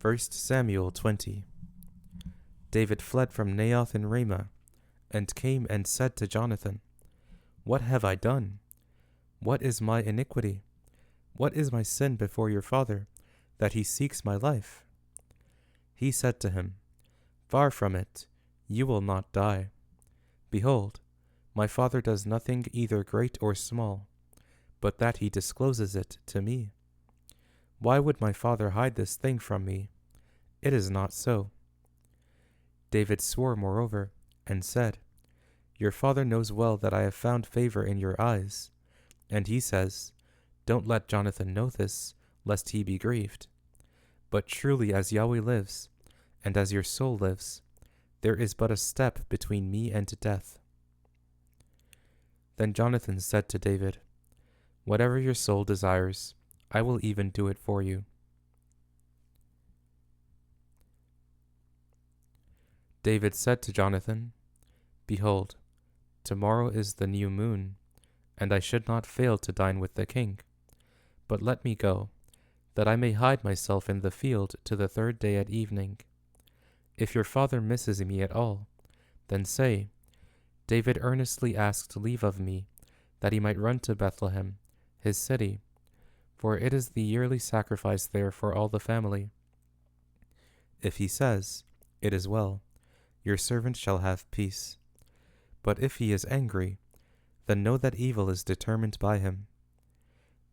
1 Samuel 20. David fled from Naioth in Ramah, and came and said to Jonathan, What have I done? What is my iniquity? What is my sin before your father, that he seeks my life? He said to him, Far from it, you will not die. Behold, my father does nothing either great or small, but that he discloses it to me. Why would my father hide this thing from me? It is not so. David swore moreover, and said, Your father knows well that I have found favor in your eyes. And he says, Don't let Jonathan know this, lest he be grieved. But truly as Yahweh lives, and as your soul lives, there is but a step between me and death. Then Jonathan said to David, Whatever your soul desires, I will even do it for you. David said to Jonathan, Behold, tomorrow is the new moon, and I should not fail to dine with the king. But let me go, that I may hide myself in the field to the third day at evening. If your father misses me at all, then say, David earnestly asked leave of me, that he might run to Bethlehem, his city, for it is the yearly sacrifice there for all the family. If he says, It is well, your servant shall have peace. But if he is angry, then know that evil is determined by him.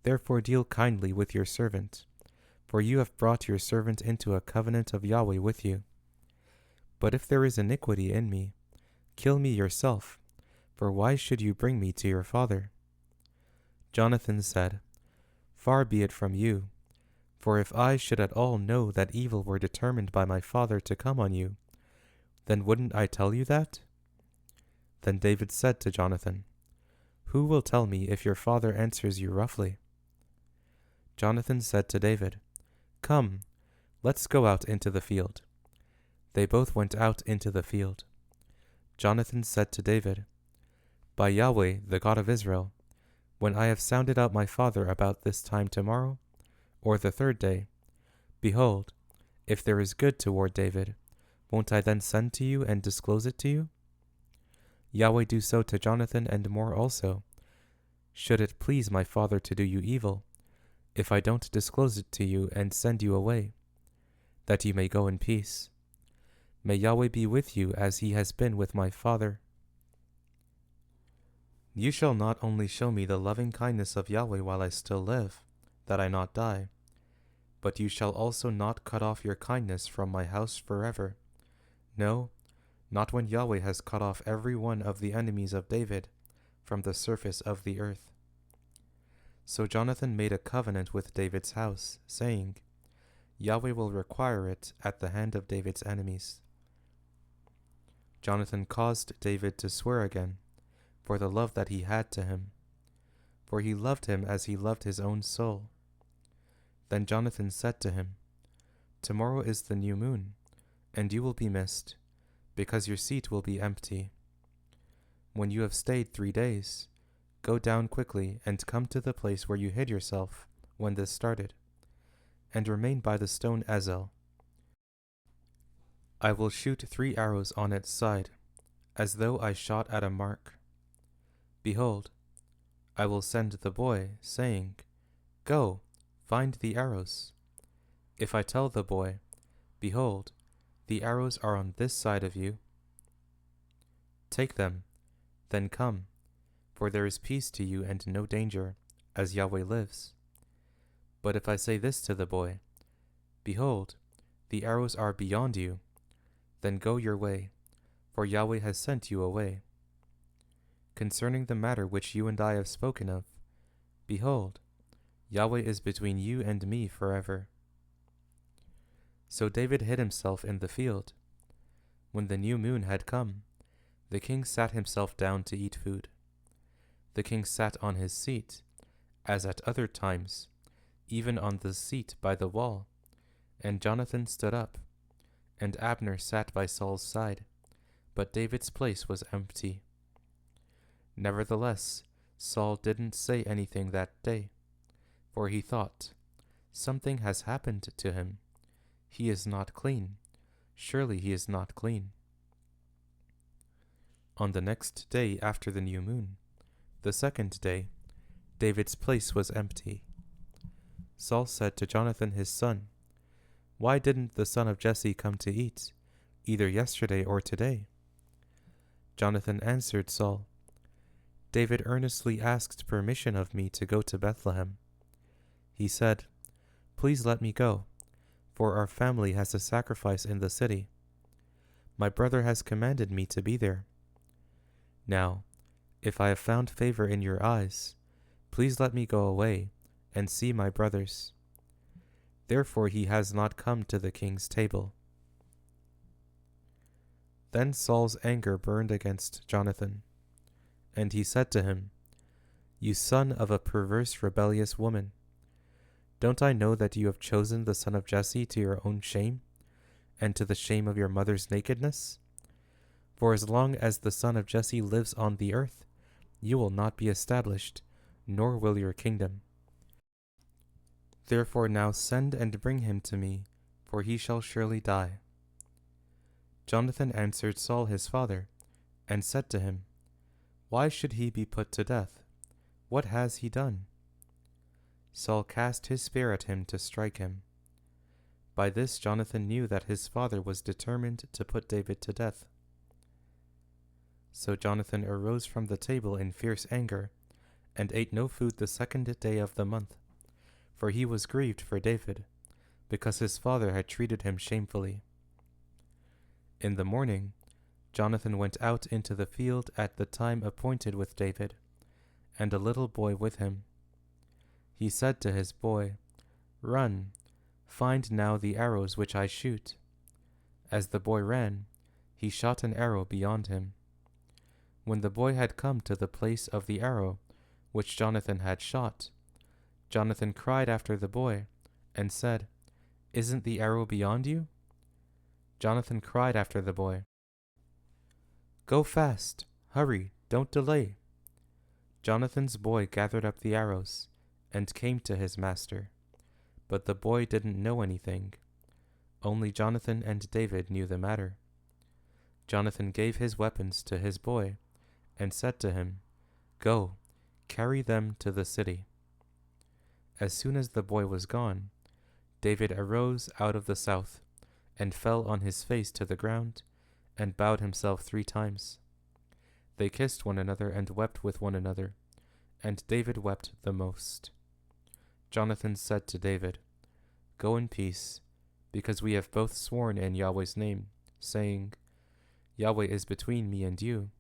Therefore deal kindly with your servant, for you have brought your servant into a covenant of Yahweh with you. But if there is iniquity in me, kill me yourself, for why should you bring me to your father? Jonathan said, Far be it from you, for if I should at all know that evil were determined by my father to come on you, then wouldn't I tell you that? Then David said to Jonathan, Who will tell me if your father answers you roughly? Jonathan said to David, Come, let's go out into the field. They both went out into the field. Jonathan said to David, By Yahweh, the God of Israel, when I have sounded out my father about this time tomorrow, or the third day, behold, if there is good toward David, won't I then send to you and disclose it to you? Yahweh do so to Jonathan and more also, should it please my father to do you evil, if I don't disclose it to you and send you away, that you may go in peace. May Yahweh be with you as he has been with my father. You shall not only show me the loving kindness of Yahweh while I still live, that I not die, but you shall also not cut off your kindness from my house forever. No, not when Yahweh has cut off every one of the enemies of David from the surface of the earth. So Jonathan made a covenant with David's house, saying, Yahweh will require it at the hand of David's enemies. Jonathan caused David to swear again, for the love that he had to him, for he loved him as he loved his own soul. Then Jonathan said to him, Tomorrow is the new moon, and you will be missed, because your seat will be empty. When you have stayed 3 days, go down quickly and come to the place where you hid yourself when this started, and remain by the stone Ezel. I will shoot 3 arrows on its side, as though I shot at a mark. Behold, I will send the boy, saying, Go, find the arrows. If I tell the boy, Behold, the arrows are on this side of you, take them, then come, for there is peace to you and no danger, as Yahweh lives. But if I say this to the boy, Behold, the arrows are beyond you, then go your way, for Yahweh has sent you away. Concerning the matter which you and I have spoken of, behold, Yahweh is between you and me forever. So David hid himself in the field. When the new moon had come, the king sat himself down to eat food. The king sat on his seat, as at other times, even on the seat by the wall, and Jonathan stood up, and Abner sat by Saul's side, but David's place was empty. Nevertheless, Saul didn't say anything that day, for he thought, Something has happened to him. He is not clean. Surely he is not clean. On the next day after the new moon, the second day, David's place was empty. Saul said to Jonathan his son, "Why didn't the son of Jesse come to eat, either yesterday or today?" Jonathan answered Saul, "David earnestly asked permission of me to go to Bethlehem. He said, 'Please let me go, for our family has a sacrifice in the city. My brother has commanded me to be there. Now, if I have found favor in your eyes, please let me go away and see my brothers.' Therefore he has not come to the king's table." Then Saul's anger burned against Jonathan, and he said to him, "You son of a perverse, rebellious woman, don't I know that you have chosen the son of Jesse to your own shame, and to the shame of your mother's nakedness? For as long as the son of Jesse lives on the earth, you will not be established, nor will your kingdom. Therefore now send and bring him to me, for he shall surely die." Jonathan answered Saul his father, and said to him, "Why should he be put to death? What has he done?" Saul cast his spear at him to strike him. By this Jonathan knew that his father was determined to put David to death. So Jonathan arose from the table in fierce anger, and ate no food the second day of the month, for he was grieved for David, because his father had treated him shamefully. In the morning, Jonathan went out into the field at the time appointed with David, and a little boy with him. He said to his boy, "Run, find now the arrows which I shoot." As the boy ran, he shot an arrow beyond him. When the boy had come to the place of the arrow which Jonathan had shot, Jonathan cried after the boy, and said, "Isn't the arrow beyond you?" Jonathan cried after the boy, "Go fast, hurry, don't delay." Jonathan's boy gathered up the arrows, and came to his master, but the boy didn't know anything. Only Jonathan and David knew the matter. Jonathan gave his weapons to his boy, and said to him, "Go, carry them to the city." As soon as the boy was gone, David arose out of the south, and fell on his face to the ground, and bowed himself 3 times. They kissed one another and wept with one another, and David wept the most. Jonathan said to David, "Go in peace, because we have both sworn in Yahweh's name, saying, 'Yahweh is between me and you,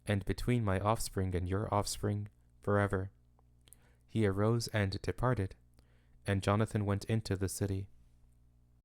and between my offspring and your offspring forever.'" He arose and departed, and Jonathan went into the city.